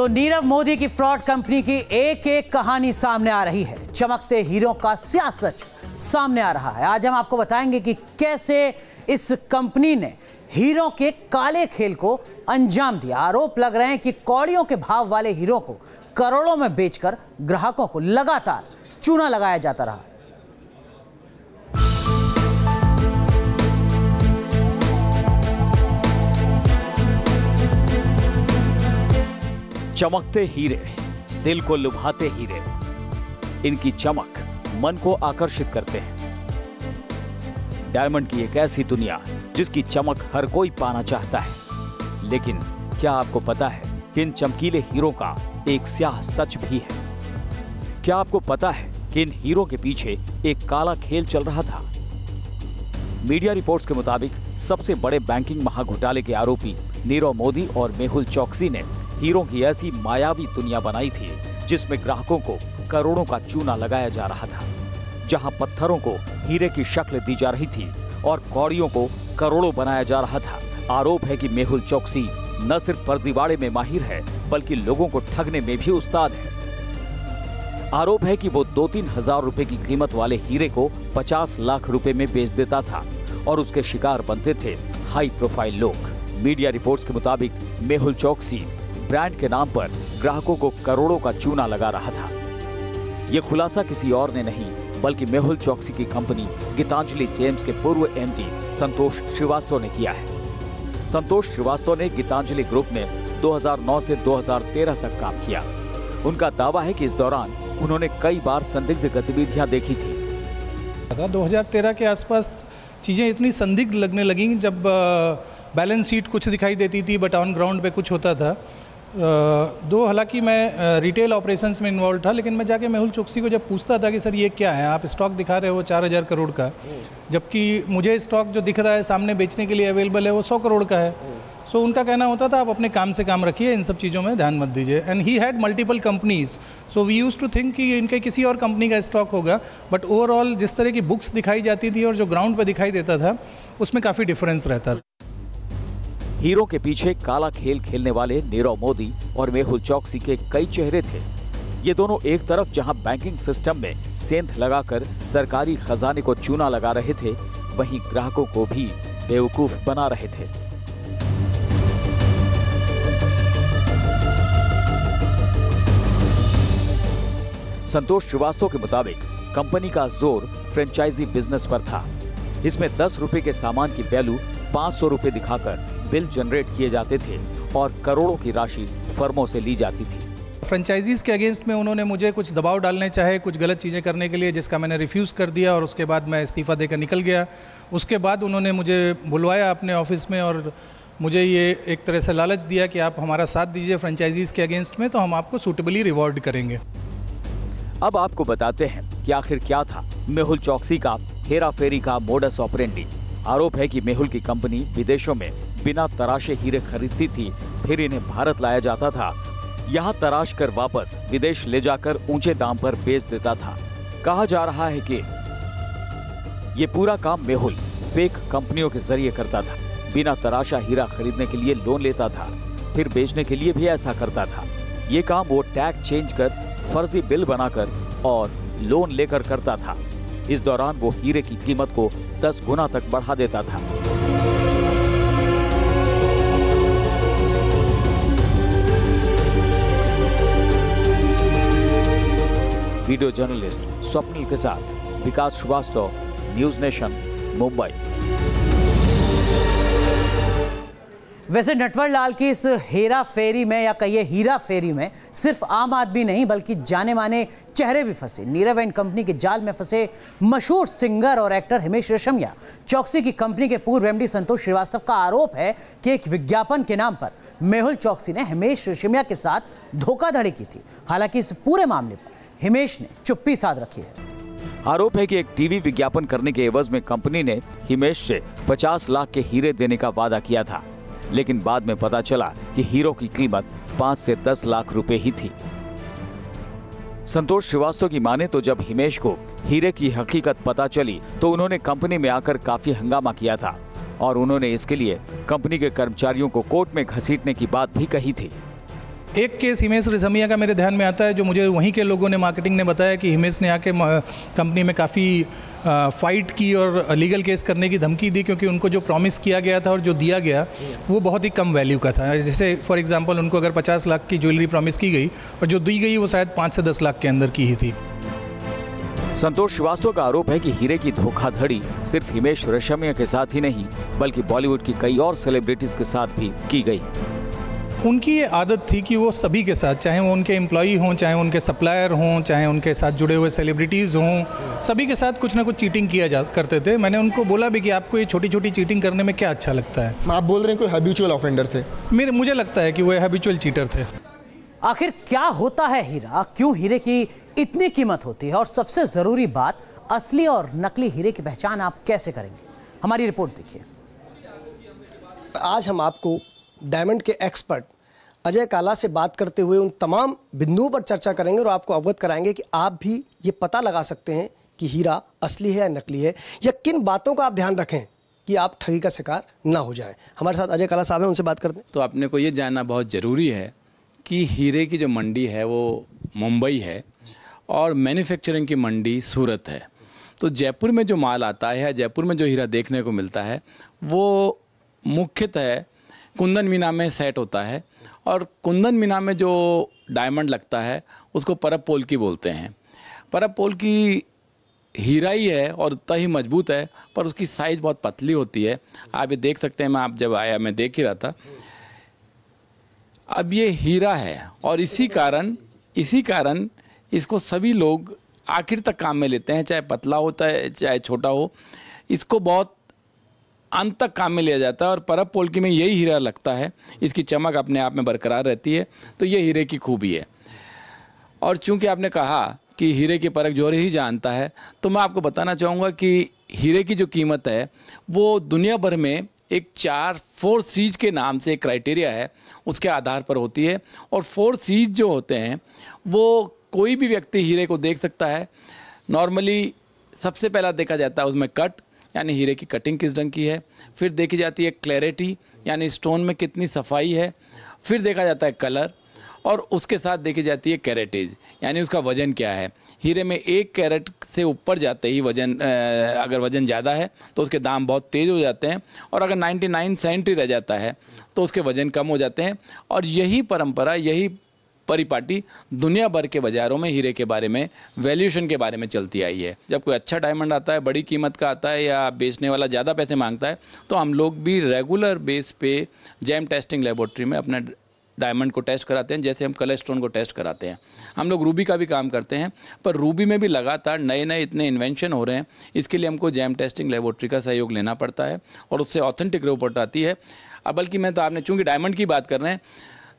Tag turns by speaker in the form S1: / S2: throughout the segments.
S1: तो नीरव मोदी की fraud company की एक एक कहानी सामने आ रही है। चमकते हीरों का स्या सच सामने आ रहा है। आज हम आपको बताएंगे कि कैसे इस कंपनी ने हीरों के काले खेल को अंजाम दिया। आरोप लग रहे हैं कि कौड़ियों के भाव वाले हीरों को करोड़ों में बेचकर ग्राहकों को लगातार चूना लगाया जाता रहा।
S2: चमकते हीरे, दिल को लुभाते हीरे, इनकी चमक मन को आकर्षित करते हैं। डायमंड की एक ऐसी दुनिया जिसकी चमक हर कोई पाना चाहता है। लेकिन क्या आपको पता है कि इन चमकीले हीरो का एक स्याह सच भी है? क्या आपको पता है कि इन हीरो के पीछे एक काला खेल चल रहा था? मीडिया रिपोर्ट्स के मुताबिक सबसे बड़े बैंकिंग महाघोटाले के आरोपी नीरव मोदी और मेहुल चोकसी ने हीरों की ऐसी मायावी दुनिया बनाई थी जिसमें ग्राहकों को करोड़ों का चूना लगाया जा रहा था। जहां पत्थरों को हीरे की शक्ल दी जा रही थी और कौड़ियों को करोड़ों बनाया जा रहा था। आरोप है कि मेहुल चोकसी न सिर्फ फर्जीवाड़े में माहिर है बल्कि लोगों को ठगने में भी उस्ताद है। आरोप है कि वो 2-3 हजार रुपए की कीमत वाले हीरे को 50 लाख रुपए में बेच देता था और उसके शिकार बनते थे हाई प्रोफाइल लोग। मीडिया रिपोर्ट्स के मुताबिक मेहुल चोकसी ब्रांड के नाम पर ग्राहकों को करोड़ों का चूना लगा रहा था। ये खुलासा किसी और ने नहीं बल्कि मेहुल चोकसी की कंपनी गीतांजलि जेम्स के पूर्व एमडी संतोष श्रीवास्तव ने किया है। संतोष श्रीवास्तव ने गीतांजलि ग्रुप में 2009 से 2013 तक काम किया। उनका दावा है कि इस दौरान उन्होंने कई बार संदिग्ध गतिविधियां देखी थी।
S3: 2013 के आसपास चीज़ें इतनी संदिग्ध लगने लगी जब बैलेंस शीट कुछ दिखाई देती थी बट ऑन ग्राउंड पे कुछ होता था। हालांकि मैं रिटेल ऑपरेशंस में इन्वॉल्व था, लेकिन मैं जाके मेहुल चोकसी को जब पूछता था कि सर ये क्या है, आप स्टॉक दिखा रहे हो 4000 करोड़ का, जबकि मुझे स्टॉक जो दिख रहा है सामने बेचने के लिए अवेलेबल है वो 100 करोड़ का है। सो उनका कहना होता था आप अपने काम से काम रखिए, इन सब चीज़ों में ध्यान मत दीजिए। And he had multiple companies, so we used to think कि इनके किसी और कंपनी का स्टॉक होगा, बट ओवरऑल जिस तरह की बुक्स दिखाई जाती थी और जो ग्राउंड पर दिखाई देता था उसमें काफ़ी डिफरेंस रहता था।
S2: हीरो के पीछे काला खेल खेलने वाले नीरव मोदी और मेहुल चोकसी के कई चेहरे थे। ये दोनों एक तरफ जहां बैंकिंग सिस्टम में सेंध लगाकर सरकारी खजाने को चूना लगा रहे थे, वहीं ग्राहकों को भी बेवकूफ बना रहे थे। संतोष श्रीवास्तव के मुताबिक कंपनी का जोर फ्रेंचाइजी बिजनेस पर था। इसमें 10 रुपए के सामान की वैल्यू 500 रुपए दिखाकर बिल जनरेट किए जाते थे और करोड़ों की राशि फर्मों से ली जाती थी।
S3: फ्रेंचाइजीज के अगेंस्ट में उन्होंने मुझे कुछ दबाव डालने चाहे, कुछ गलत चीज़ें करने के लिए, जिसका मैंने रिफ्यूज़ कर दिया और उसके बाद मैं इस्तीफ़ा देकर निकल गया। उसके बाद उन्होंने मुझे बुलवाया अपने ऑफिस में और मुझे ये एक तरह से लालच दिया कि आप हमारा साथ दीजिए फ्रेंचाइजीज के अगेंस्ट में तो हम आपको सूटेबली रिवॉर्ड करेंगे।
S2: अब आपको बताते हैं कि आखिर क्या था मेहुल चोकसी का हेरा फेरी का मोडस ऑपरेंडी। आरोप है कि मेहुल की कंपनी विदेशों में बिना तराशे हीरे खरीदती थी, फिर इन्हें भारत लाया जाता था। यहाँ तराश कर वापस विदेश ले जाकर ऊंचे दाम पर बेच देता था। कहा जा रहा है कि ये पूरा काम मेहुल फेक कंपनियों के जरिए करता था। बिना तराशा हीरा खरीदने के लिए लोन लेता था, फिर बेचने के लिए भी ऐसा करता था। ये काम वो टैग चेंज कर, फर्जी बिल बनाकर और लोन लेकर करता था। इस दौरान वो हीरे की कीमत को 10 गुना तक बढ़ा देता था। वीडियो जर्नलिस्ट स्वप्निल के साथ विकास श्रीवास्तव, न्यूज नेशन, मुंबई।
S1: वैसे नटवरलाल की इस हेरा फेरी में या कहिए हीरा फेरी में सिर्फ आम आदमी नहीं बल्कि जाने माने चेहरे भी फंसे। नीरव एंड कंपनी के जाल में फंसे मशहूर सिंगर और एक्टर हिमेश रेशमिया। चोकसी की कंपनी के पूर्व एमडी संतोष श्रीवास्तव का आरोप है कि एक विज्ञापन के नाम पर मेहुल चोकसी ने हिमेश रेशमिया के साथ धोखाधड़ी की थी। हालांकि इस पूरे मामले पर हिमेश ने चुप्पी साध रखी है।
S2: आरोप है कि एक टीवी विज्ञापन करने के एवज में कंपनी ने हिमेश से 50 लाख के हीरे देने का वादा किया था, लेकिन बाद में पता चला कि हीरो की कीमत 5 से 10 लाख रुपए ही थी। संतोष श्रीवास्तव की माने तो जब हिमेश को हीरे की हकीकत पता चली तो उन्होंने कंपनी में आकर काफी हंगामा किया था और उन्होंने इसके लिए कंपनी के कर्मचारियों को कोर्ट में घसीटने की बात भी कही थी।
S3: एक केस हिमेश रेशमिया का मेरे ध्यान में आता है, जो मुझे वहीं के लोगों ने, मार्केटिंग ने बताया कि हिमेश ने आके कंपनी में काफ़ी फाइट की और लीगल केस करने की धमकी दी, क्योंकि उनको जो प्रॉमिस किया गया था और जो दिया गया वो बहुत ही कम वैल्यू का था। जैसे फॉर एग्जांपल उनको अगर 50 लाख की ज्वेलरी प्रॉमिस की गई और जो दी गई वो शायद 5 से 10 लाख के अंदर की ही थी।
S2: संतोष श्रीवास्तव का आरोप है कि हीरे की धोखाधड़ी सिर्फ हिमेश रेशमिया के साथ ही नहीं बल्कि बॉलीवुड की कई और सेलिब्रिटीज के साथ भी की गई।
S3: उनकी ये आदत थी कि वो सभी के साथ, चाहे वो उनके एम्प्लॉई हों, चाहे उनके सप्लायर हों, चाहे उनके साथ जुड़े हुए सेलिब्रिटीज़ हों, सभी के साथ कुछ ना कुछ चीटिंग किया करते थे। मैंने उनको बोला भी कि आपको ये छोटी छोटी चीटिंग करने में क्या अच्छा लगता है।
S4: आप बोल रहे हैं कोई हैबिचुअल ऑफेंडर थे?
S3: मुझे लगता है कि वो हैबिचुअल चीटर थे।
S1: आखिर क्या होता है हीरा, क्यों हीरे की इतनी कीमत होती है, और सबसे ज़रूरी बात, असली और नकली हीरे की पहचान आप कैसे करेंगे? हमारी रिपोर्ट देखिए।
S5: आज हम आपको डायमंड के एक्सपर्ट अजय काला से बात करते हुए उन तमाम बिंदुओं पर चर्चा करेंगे और आपको अवगत कराएंगे कि आप भी ये पता लगा सकते हैं कि हीरा असली है या नकली है, या किन बातों का आप ध्यान रखें कि आप ठगी का शिकार ना हो जाएं। हमारे साथ अजय काला साहब हैं, उनसे बात करते हैं।
S6: तो अपने को ये जानना बहुत ज़रूरी है कि हीरे की जो मंडी है वो मुंबई है और मैन्युफैक्चरिंग की मंडी सूरत है। तो जयपुर में जो माल आता है या जयपुर में जो हीरा देखने को मिलता है वो मुख्यतः कुंदन मीना में सेट होता है, और कुंदन मीना में जो डायमंड लगता है उसको परब पोल्की बोलते हैं। परब पोल्की हीरा ही है और उतना ही मजबूत है, पर उसकी साइज़ बहुत पतली होती है। आप ये देख सकते हैं, आप जब आया मैं देख ही रहा था। अब ये हीरा है और इसी कारण इसको सभी लोग आखिर तक काम में लेते हैं, चाहे पतला होता है चाहे छोटा हो, इसको बहुत अंत तक काम में लिया जाता है। और परब पोल्की में यही हीरा लगता है, इसकी चमक अपने आप में बरकरार रहती है, तो ये हीरे की खूबी है। और चूंकि आपने कहा कि हीरे की परख जोहर ही जानता है, तो मैं आपको बताना चाहूँगा कि हीरे की जो कीमत है वो दुनिया भर में एक 4 C's के नाम से एक क्राइटेरिया है, उसके आधार पर होती है। और 4 C's जो होते हैं वो कोई भी व्यक्ति हीरे को देख सकता है। नॉर्मली सबसे पहला देखा जाता है उसमें कट, यानी हीरे की कटिंग किस ढंग की है। फिर देखी जाती है क्लैरिटी, यानी स्टोन में कितनी सफाई है। फिर देखा जाता है कलर, और उसके साथ देखी जाती है कैरेटेज, यानी उसका वज़न क्या है। हीरे में 1 कैरेट से ऊपर जाते ही अगर वज़न ज़्यादा है तो उसके दाम बहुत तेज़ हो जाते हैं, और अगर 99 सेंट ही रह जाता है तो उसके वज़न कम हो जाते हैं। और यही परंपरा, यही परिपाटी दुनिया भर के बाज़ारों में हीरे के बारे में, वैल्यूएशन के बारे में चलती आई है। जब कोई अच्छा डायमंड आता है, बड़ी कीमत का आता है, या बेचने वाला ज़्यादा पैसे मांगता है, तो हम लोग भी रेगुलर बेस पे जेम टेस्टिंग लेबोरेटरी में अपने डायमंड को टेस्ट कराते हैं, जैसे हम कलर स्टोन को टेस्ट कराते हैं। हम लोग रूबी का भी काम करते हैं, पर रूबी में भी लगातार नए नए इतने इन्वेंशन हो रहे हैं, इसके लिए हमको जेम टेस्टिंग लेबोरेटरी का सहयोग लेना पड़ता है और उससे ऑथेंटिक रिपोर्ट आती है। अब बल्कि मैं तो आपने चूँकि डायमंड की बात कर रहे हैं,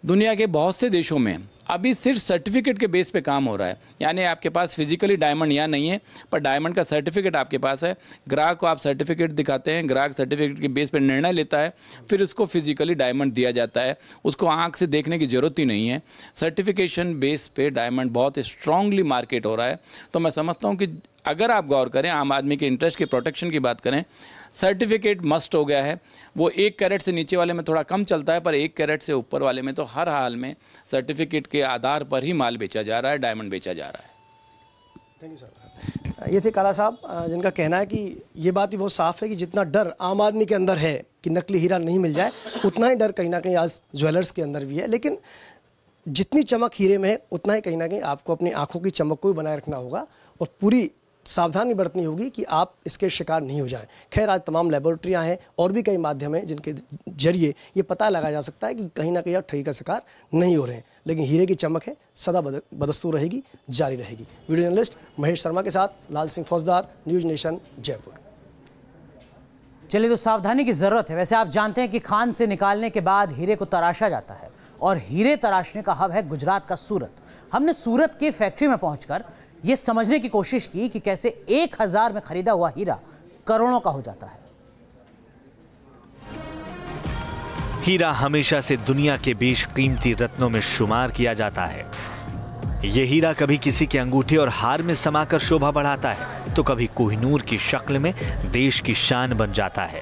S6: दुनिया के बहुत से देशों में अभी सिर्फ सर्टिफिकेट के बेस पे काम हो रहा है, यानी आपके पास फिजिकली डायमंड यहाँ नहीं है, पर डायमंड का सर्टिफिकेट आपके पास है। ग्राहक को आप सर्टिफिकेट दिखाते हैं, ग्राहक सर्टिफिकेट के बेस पे निर्णय लेता है, फिर उसको फिजिकली डायमंड दिया जाता है। उसको आंख से देखने की ज़रूरत ही नहीं है। सर्टिफिकेशन बेस पे डायमंड बहुत स्ट्रांगली मार्केट हो रहा है। तो मैं समझता हूँ कि अगर आप गौर करें, आम आदमी के इंटरेस्ट की प्रोटेक्शन की बात करें, सर्टिफिकेट मस्ट हो गया है। वो 1 कैरेट से नीचे वाले में थोड़ा कम चलता है, पर 1 कैरेट से ऊपर वाले में तो हर हाल में सर्टिफिकेट के आधार पर ही माल बेचा जा रहा है, डायमंड बेचा जा रहा है।
S5: Thank you sir. ये थे काला साहब, जिनका कहना है कि ये बात भी बहुत साफ है कि जितना डर आम आदमी के अंदर है कि नकली हीरा नहीं मिल जाए, उतना ही डर कहीं ना कहीं आज ज्वेलर्स के अंदर भी है। लेकिन जितनी चमक हीरे में है, उतना ही कहीं ना कहीं आपको अपनी आंखों की चमक को भी बनाए रखना होगा और पूरी सावधानी बरतनी होगी कि आप इसके शिकार नहीं हो जाएं। खैर, आज तमाम लेबोरेटरियां हैं और भी कई माध्यम हैं जिनके जरिए ये पता लगाया जा सकता है कि कहीं ना कहीं आप ठगी का शिकार नहीं हो रहे हैं। लेकिन हीरे की चमक है, सदा बदस्तूर रहेगी, जारी रहेगी। वीडियो जर्नलिस्ट महेश शर्मा के साथ लाल सिंह फौजदार, न्यूज नेशन, जयपुर।
S1: चलिए, तो सावधानी की जरूरत है। वैसे आप जानते हैं कि खान से निकालने के बाद हीरे को तराशा जाता है, और हीरे तराशने का हब है गुजरात का सूरत। हमने सूरत की फैक्ट्री में पहुंचकर यह समझने की कोशिश की कि कैसे 1000 में खरीदा हुआ हीरा करोड़ों का हो जाता है।
S7: हीरा हमेशा से दुनिया के बेशकीमती रत्नों में शुमार किया जाता है। यह हीरा कभी किसी के अंगूठे और हार में समाकर शोभा बढ़ाता है, तो कभी कोहिनूर की शक्ल में देश की शान बन जाता है।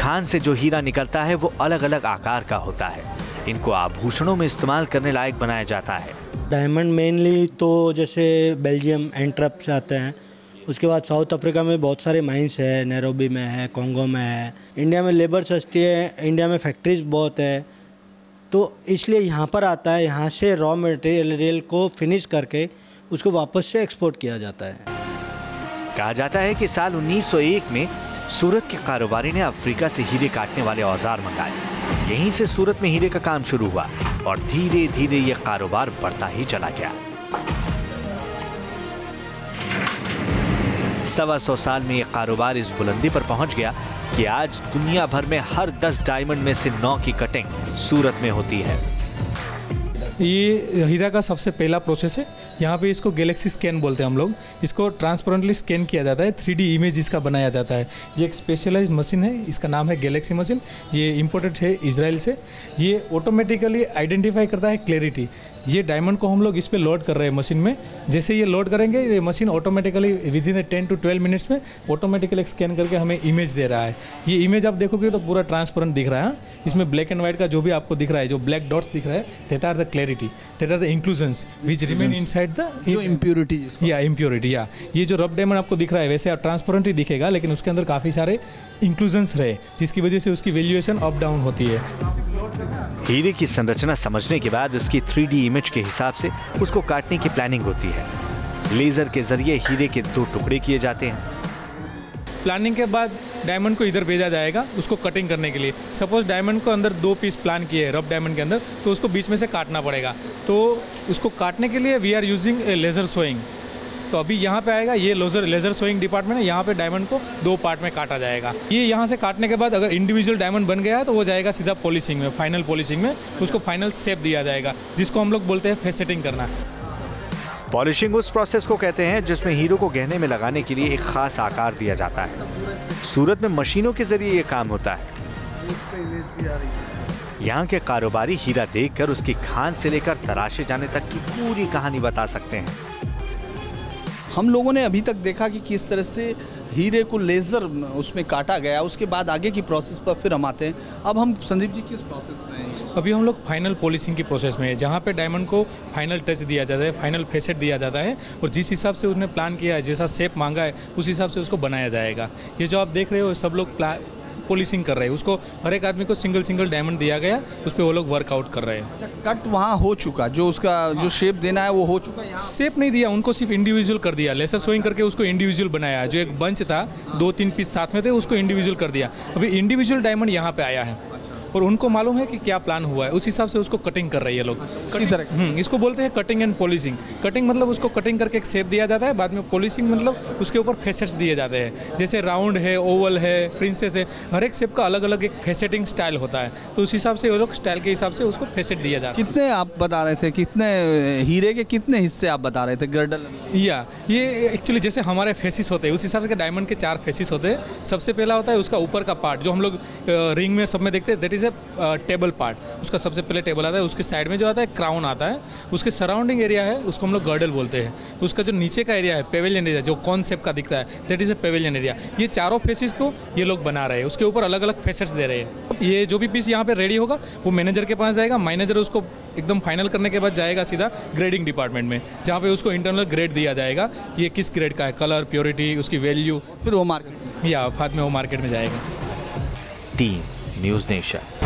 S7: खान से जो हीरा निकलता है वो अलग अलग आकार का होता है। इनको आभूषणों में इस्तेमाल करने लायक बनाया जाता है।
S8: डायमंड मेनली तो जैसे बेल्जियम एंट्रप से आते हैं, उसके बाद साउथ अफ्रीका में बहुत सारे माइंस है, नैरोबी में है, कॉन्गो में है। इंडिया में लेबर सस्ती है, इंडिया में फैक्ट्रीज बहुत है, तो इसलिए यहाँ पर आता है। यहाँ से रॉ मटेरियल को फिनिश करके उसको वापस से एक्सपोर्ट किया जाता है।
S7: कहा जाता है कि साल 1901 में सूरत के कारोबारी ने अफ्रीका से हीरे काटने वाले औजार मंगाए। यहीं से सूरत में हीरे का काम शुरू हुआ और धीरे धीरे यह कारोबार बढ़ता ही चला गया। 125 साल में यह कारोबार इस बुलंदी पर पहुंच गया कि आज दुनिया भर में हर 10 डायमंड में से 9 की कटिंग सूरत में होती है।
S3: ये हीरा का सबसे पहला प्रोसेस है। यहाँ पे इसको गैलेक्सी स्कैन बोलते हैं हम लोग। इसको ट्रांसपेरेंटली स्कैन किया जाता है, 3D इमेज इसका बनाया जाता है। ये एक स्पेशलाइज्ड मशीन है, इसका नाम है गैलेक्सी मशीन। ये इंपोर्टेड है इजराइल से। ये ऑटोमेटिकली आइडेंटिफाई करता है क्लैरिटी। ये डायमंड को हम लोग इस पे लोड कर रहे हैं मशीन में। जैसे ये लोड करेंगे, ये machine automatically with in 10 to 12 minutes में ऑटोमेटिकली स्कैन करके हमें इमेज दे रहा है। ये इमेज आप देखोगे तो पूरा ट्रांसपेरेंट दिख रहा है। इसमें ब्लैक एंड व्हाइट का जो भी आपको दिख रहा है, जो ब्लैक डॉट्स दिख रहा है, that are the clarity, that are the inclusions which remain inside the
S9: impurity.
S3: या इम्प्योरिटी। या ये जो रफ डायमंड आपको दिख रहा है वैसे आप ट्रांसपेरेंट ही दिखेगा, लेकिन उसके अंदर काफ़ी सारे इंक्लूजन्स रहे, जिसकी वजह से उसकी वैल्यूएशन अप डाउन होती है।
S7: हीरे की संरचना समझने के बाद उसकी 3D इमेज के हिसाब से उसको काटने की प्लानिंग होती है। लेजर के जरिए हीरे के 2 टुकड़े किए जाते हैं।
S3: प्लानिंग के बाद डायमंड को इधर भेजा जाएगा उसको कटिंग करने के लिए। सपोज डायमंड को अंदर 2 पीस प्लान किए रफ डायमंड के अंदर, तो उसको बीच में से काटना पड़ेगा। तो उसको काटने के लिए we are using a laser sawing. तो अभी यहाँ पे आएगा, ये लेज़र सोइंग डिपार्टमेंट है। यहाँ पे डायमंड को 2 पार्ट में काटा जाएगा। ये यहाँ से काटने के बाद अगर इंडिविजुअल डायमंड बन गया है तो वो जाएगा सीधा पॉलिशिंग में, फाइनल पॉलिशिंग में। उसको फाइनल शेप दिया जाएगा, जिसको हम लोग बोलते हैं फेसेटिंग करना।
S7: पॉलिशिंग उस प्रोसेस को कहते हैं जिसमें हीरो को गहने में लगाने के लिए एक खास आकार दिया जाता है। सूरत में मशीनों के जरिए ये काम होता है। यहाँ के कारोबारी हीरा देखकर उसकी खान से लेकर तराशे जाने तक की पूरी कहानी बता सकते हैं।
S9: हम लोगों ने अभी तक देखा कि किस तरह से हीरे को लेज़र उसमें काटा गया, उसके बाद आगे की प्रोसेस पर फिर हम आते हैं। अब हम संदीप जी किस प्रोसेस में हैं?
S3: अभी हम लोग फाइनल पॉलिशिंग की प्रोसेस में है, जहाँ पे डायमंड को फाइनल टच दिया जाता है, फाइनल फेसेट दिया जाता है, और जिस हिसाब से उसने प्लान किया है, जैसा शेप मांगा है, उस हिसाब से उसको बनाया जाएगा। ये जो आप देख रहे हो सब लोग पॉलिशिंग कर रहे हैं। उसको हर एक आदमी को सिंगल डायमंड दिया गया, उस पर वो लोग वर्कआउट कर रहे हैं।
S9: कट वहाँ हो चुका, जो उसका जो शेप देना है वो हो चुका।
S3: शेप नहीं दिया, उनको सिर्फ इंडिविजुअल कर दिया। लेजर सोइंग करके उसको इंडिविजुअल बनाया। जो एक बंच था, 2-3 पीस साथ में थे, उसको इंडिविजुअल कर दिया। अभी इंडिविजुअल डायमंड यहाँ पे आया है और उनको मालूम है कि क्या प्लान हुआ है, उस हिसाब से उसको कटिंग कर रही है लोग।
S9: इसी तरह
S3: इसको बोलते हैं कटिंग एंड पॉलिशिंग। कटिंग मतलब उसको कटिंग करके एक शेप दिया जाता है, बाद में पॉलिशिंग मतलब उसके ऊपर फेसेट्स दिए जाते हैं। जैसे राउंड है, ओवल है, प्रिंसेस है, हर एक शेप का अलग अलग एक फेसेटिंग स्टाइल होता है। तो उस हिसाब से वो लोग स्टाइल के हिसाब से उसको फेसेट दिया जाता है।
S9: कितने आप बता रहे थे, कितने हीरे के कितने हिस्से आप बता रहे थे? गर्डल
S3: या ये एक्चुअली जैसे हमारे फेसिस होते हैं, उस हिसाब से डायमंड के 4 फेसिस होते हैं। सबसे पहला होता है उसका ऊपर का पार्ट, जो हम लोग रिंग में सब में देखते हैं, that is a table part. उसका सबसे पहले टेबल आता है, उसके साइड में जो आता है क्राउन आता है, उसके सराउंडिंग एरिया है, उसको हम लोग गर्डल बोलते हैं। उसका जो नीचे का एरिया है, पेवेलियन एरिया, जो कॉन्सेप्ट का दिखता है, that is a pavilion area. ये चारों फेसिस को ये लोग बना रहे हैं, उसके ऊपर अलग अलग फेसेट्स दे रहे हैं। ये जो भी पीस यहाँ पे रेडी होगा वो मैनेजर के पास जाएगा। मैनेजर उसको एकदम फाइनल करने के बाद जाएगा सीधा ग्रेडिंग डिपार्टमेंट में, जहाँ पे उसको इंटरनल ग्रेड दिया जाएगा, ये किस ग्रेड का है, कलर, प्योरिटी, उसकी वैल्यू।
S9: फिर वो मार्केट
S3: या बाद में वो मार्केट में जाएगा।
S7: Team news nation.